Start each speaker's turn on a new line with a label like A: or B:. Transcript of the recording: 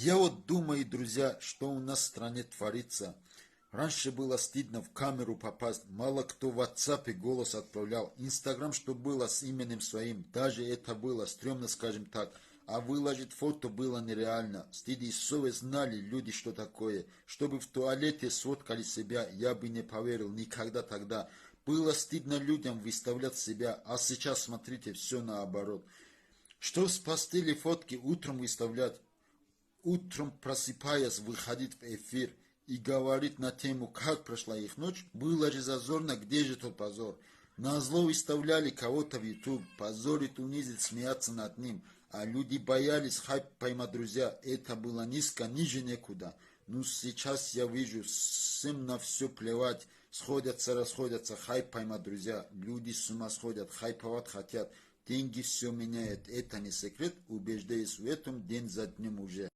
A: Я вот думаю, друзья, что у нас в стране творится. Раньше было стыдно в камеру попасть, мало кто в WhatsApp голос отправлял. Инстаграм, что было с именем своим, даже это было стрёмно, скажем так. А выложить фото было нереально. Стыд и совесть знали люди, что такое. Чтобы в туалете сфоткали себя, я бы не поверил никогда тогда. Было стыдно людям выставлять себя, а сейчас, смотрите, все наоборот. Что с постели фотки утром выставлять, утром просыпаясь, выходить в эфир и говорить на тему, как прошла их ночь, было же зазорно, где же тот позор. Назло выставляли кого-то в YouTube, позорить, унизить, смеяться над ним, а люди боялись хайп поймать, друзья, это было низко, ниже некуда. Ну сейчас я вижу, всем на все плевать, сходятся, расходятся, хайп поймать, друзья, люди с ума сходят, хайповать хотят, деньги все меняют, это не секрет, убеждаюсь в этом день за днем уже.